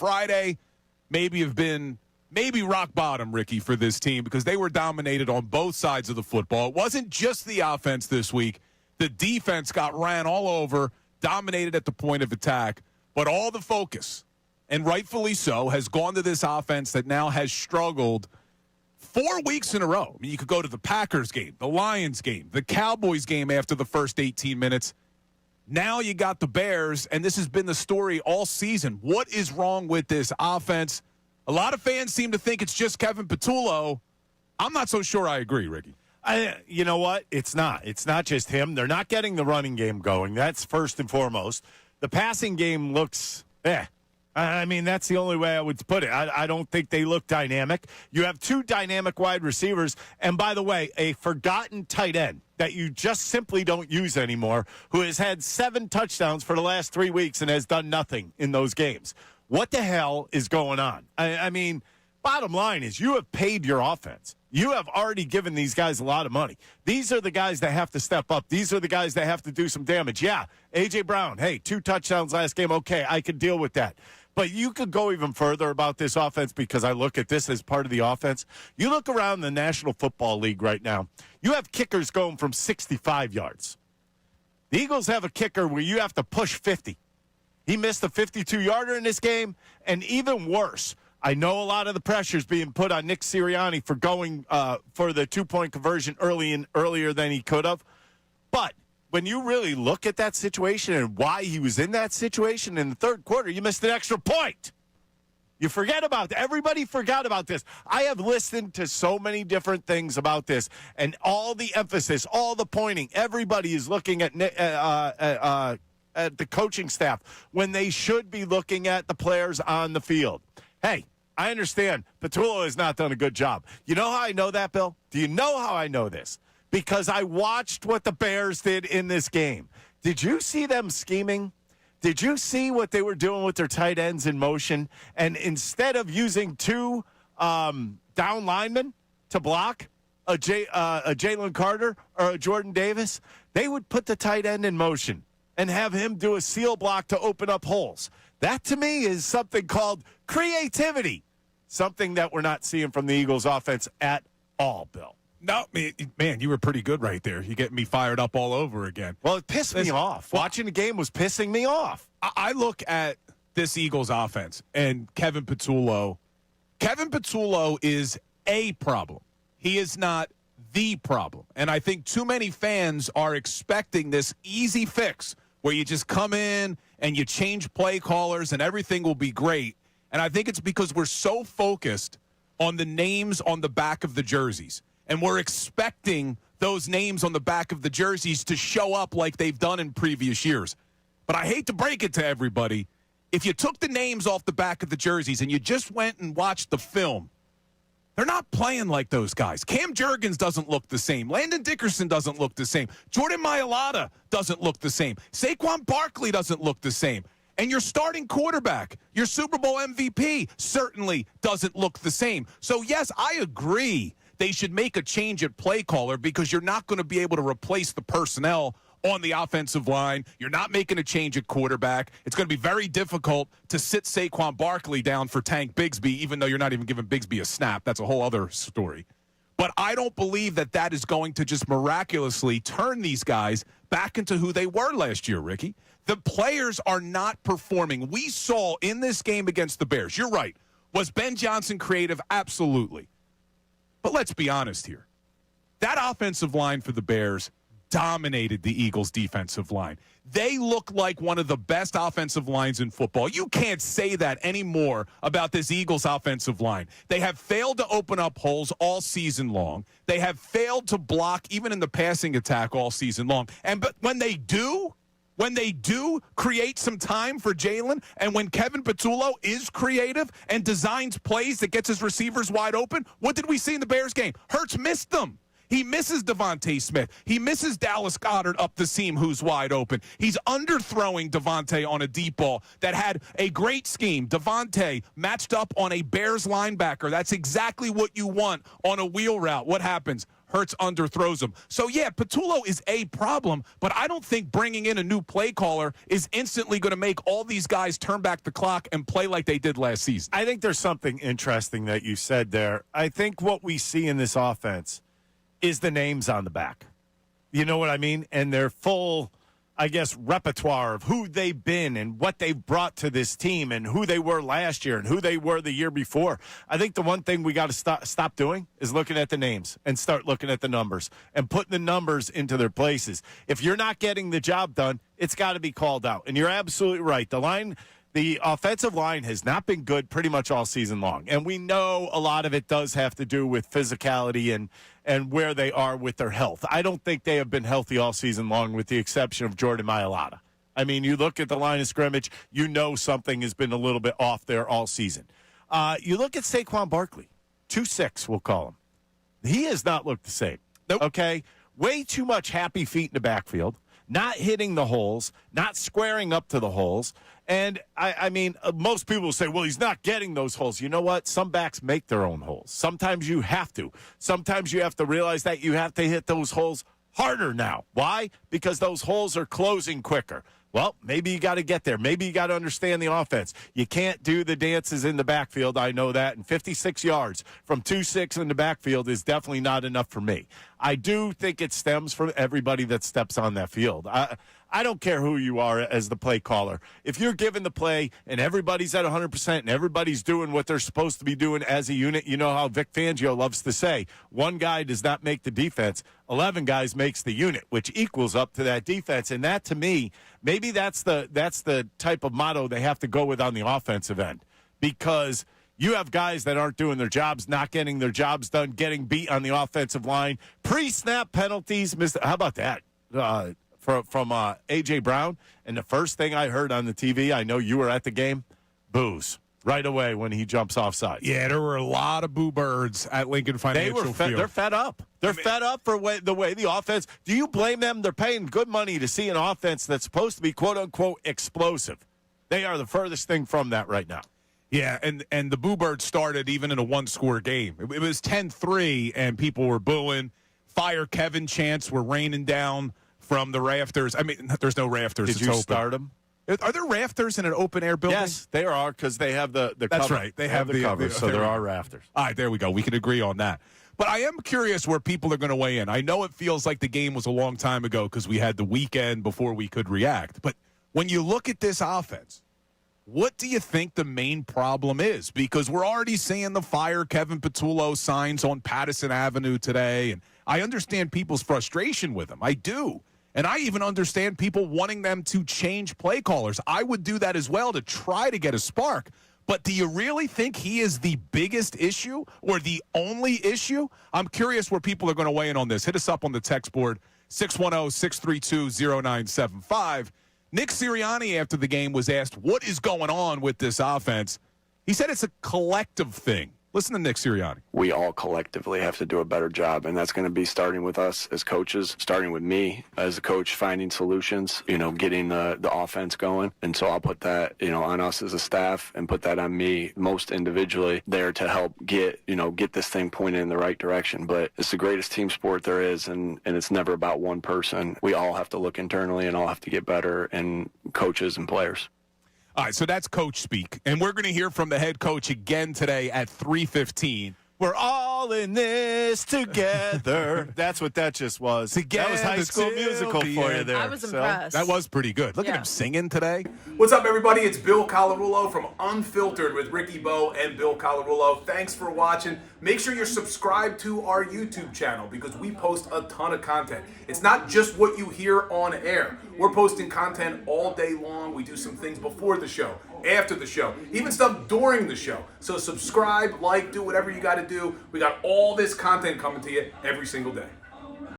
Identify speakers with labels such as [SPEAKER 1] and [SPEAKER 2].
[SPEAKER 1] Friday maybe rock bottom, Ricky, for this team because they were dominated on both sides of the football. It wasn't just the offense this week. The defense got ran all over, dominated at the point of attack, but all the focus, and rightfully so, has gone to this offense that now has struggled 4 weeks in a row. I mean, you could go to the Packers game, the Lions game, the Cowboys game after the first 18 minutes. Now you got the Bears, and this has been the story all season. What is wrong with this offense? A lot of fans seem to think it's just Kevin Patullo. I'm not so sure I agree, Ricky.
[SPEAKER 2] You know what? It's not. It's not just him. They're not getting the running game going. That's first and foremost. The passing game looks, I mean, that's the only way I would put it. I don't think they look dynamic. You have two dynamic wide receivers, and by the way, a forgotten tight end that you just simply don't use anymore, who has had 7 touchdowns for the last 3 weeks and has done nothing in those games. What the hell is going on? I mean, bottom line is you have paid your offense. You have already given these guys a lot of money. These are the guys that have to step up. These are the guys that have to do some damage. Yeah, A.J. Brown, hey, 2 touchdowns last game. Okay, I could deal with that. But you could go even further about this offense because I look at this as part of the offense. You look around the National Football League right now. You have kickers going from 65 yards. The Eagles have a kicker where you have to push 50. He missed a 52-yarder in this game, and even worse, I know a lot of the pressure is being put on Nick Sirianni for going for the 2-point conversion earlier than he could have. But when you really look at that situation and why he was in that situation in the third quarter, you missed an extra point. You forget about that. Everybody forgot about this. I have listened to so many different things about this, and all the emphasis, all the pointing, everybody is looking at the coaching staff when they should be looking at the players on the field. Hey, I understand Patullo has not done a good job. You know how I know that, Bill? Do you know how I know this? Because I watched what the Bears did in this game. Did you see them scheming? Did you see what they were doing with their tight ends in motion? And instead of using 2 down linemen to block a Jalen Carter or a Jordan Davis, they would put the tight end in motion and have him do a seal block to open up holes. That, to me, is something called creativity, something that we're not seeing from the Eagles offense at all, Bill.
[SPEAKER 1] No, man, you were pretty good right there. You get me fired up all over again.
[SPEAKER 2] Well, it pissed me off. Watching the game was pissing me off.
[SPEAKER 1] I look at this Eagles offense and Kevin Patullo. Kevin Patullo is a problem. He is not the problem. And I think too many fans are expecting this easy fix where you just come in and you change play callers and everything will be great. And I think it's because we're so focused on the names on the back of the jerseys. And we're expecting those names on the back of the jerseys to show up like they've done in previous years. But I hate to break it to everybody. If you took the names off the back of the jerseys and you just went and watched the film, they're not playing like those guys. Cam Jurgens doesn't look the same. Landon Dickerson doesn't look the same. Jordan Mailata doesn't look the same. Saquon Barkley doesn't look the same. And your starting quarterback, your Super Bowl MVP, certainly doesn't look the same. So, yes, I agree they should make a change at play caller because you're not going to be able to replace the personnel on the offensive line. You're not making a change at quarterback. It's going to be very difficult to sit Saquon Barkley down for Tank Bigsby, even though you're not even giving Bigsby a snap. That's a whole other story. But I don't believe that is going to just miraculously turn these guys back into who they were last year, Ricky. The players are not performing. We saw in this game against the Bears, you're right, was Ben Johnson creative? Absolutely. But let's be honest here. That offensive line for the Bears dominated the Eagles' defensive line. They look like one of the best offensive lines in football. You can't say that anymore about this Eagles offensive line. They have failed to open up holes all season long. They have failed to block even in the passing attack all season long. But when they do create some time for Jalen, and when Kevin Patullo is creative and designs plays that gets his receivers wide open, what did we see in the Bears game? Hurts missed them. He misses Devontae Smith. He misses Dallas Goedert up the seam who's wide open. He's underthrowing Devontae on a deep ball that had a great scheme. Devontae matched up on a Bears linebacker. That's exactly what you want on a wheel route. What happens? Hurts underthrows him. So, yeah, Patullo is a problem, but I don't think bringing in a new play caller is instantly going to make all these guys turn back the clock and play like they did last season.
[SPEAKER 2] I think there's something interesting that you said there. I think what we see in this offense is the names on the back. You know what I mean? And their full, I guess, repertoire of who they've been and what they've brought to this team and who they were last year and who they were the year before. I think the one thing we got to stop doing is looking at the names and start looking at the numbers and putting the numbers into their places. If you're not getting the job done, it's got to be called out. And you're absolutely right. The offensive line has not been good pretty much all season long. And we know a lot of it does have to do with physicality and where they are with their health. I don't think they have been healthy all season long with the exception of Jordan Mailata. I mean, you look at the line of scrimmage, you know something has been a little bit off there all season. You look at Saquon Barkley, 2-6, we'll call him. He has not looked the same.
[SPEAKER 1] Nope.
[SPEAKER 2] Okay? Way too much happy feet in the backfield. Not hitting the holes, not squaring up to the holes. And, I mean, most people will say, well, he's not getting those holes. You know what? Some backs make their own holes. Sometimes you have to. Sometimes you have to realize that you have to hit those holes harder now. Why? Because those holes are closing quicker. Well, maybe you got to get there. Maybe you got to understand the offense. You can't do the dances in the backfield. I know that. And 56 yards from 2-6 in the backfield is definitely not enough for me. I do think it stems from everybody that steps on that field. I don't care who you are as the play caller. If you're given the play and everybody's at 100% and everybody's doing what they're supposed to be doing as a unit, you know how Vic Fangio loves to say, one guy does not make the defense, 11 guys makes the unit, which equals up to that defense. And that, to me, maybe that's the type of motto they have to go with on the offensive end, because you have guys that aren't doing their jobs, not getting their jobs done, getting beat on the offensive line, pre-snap penalties. How about that? From A.J. Brown, and the first thing I heard on the TV, I know you were at the game, boos right away when he jumps offside.
[SPEAKER 1] Yeah, there were a lot of boo birds at Lincoln Financial Field.
[SPEAKER 2] They're fed up. They're fed up for the way the offense. Do you blame them? They're paying good money to see an offense that's supposed to be, quote-unquote, explosive. They are the furthest thing from that right now.
[SPEAKER 1] Yeah, and the boo birds started even in a one-score game. It was 10-3, and people were booing. Fire Kevin chants were raining down from the rafters. I mean, there's no rafters.
[SPEAKER 2] Did you start them?
[SPEAKER 1] Are there rafters in an open-air building?
[SPEAKER 2] Yes, they are, because they have the cover.
[SPEAKER 1] That's right. They have the
[SPEAKER 2] cover, so there are rafters.
[SPEAKER 1] All right, there we go. We can agree on that. But I am curious where people are going to weigh in. I know it feels like the game was a long time ago because we had the weekend before we could react. But when you look at this offense, what do you think the main problem is? Because we're already seeing the fire Kevin Patullo signs on Patterson Avenue today, and I understand people's frustration with him. I do. And I even understand people wanting them to change play callers. I would do that as well to try to get a spark. But do you really think he is the biggest issue or the only issue? I'm curious where people are going to weigh in on this. Hit us up on the text board, 610-632-0975. Nick Sirianni, after the game, was asked, what is going on with this offense? He said it's a collective thing. Listen to Nick Sirianni.
[SPEAKER 3] We all collectively have to do a better job, and that's going to be starting with us as coaches, starting with me as a coach, finding solutions, getting the offense going. And so I'll put that, on us as a staff and put that on me most individually there to help get this thing pointed in the right direction. But it's the greatest team sport there is, and it's never about one person. We all have to look internally and all have to get better, and coaches and players.
[SPEAKER 1] All right, so that's coach speak. And we're going to hear from the head coach again today at 3:15.
[SPEAKER 2] We're all in this together. That's what that just was.
[SPEAKER 1] Together,
[SPEAKER 2] that was High School Musical for you there.
[SPEAKER 4] I was impressed.
[SPEAKER 1] That was pretty good. Look at him singing today.
[SPEAKER 5] What's up, everybody? It's Bill Colarulo from Unfiltered with Ricky Bo and Bill Colarulo. Thanks for watching. Make sure you're subscribed to our YouTube channel because we post a ton of content. It's not just what you hear on air. We're posting content all day long. We do some things before the show, after the show, even stuff during the show. So subscribe, like, do whatever you got to do. We got all this content coming to you every single day.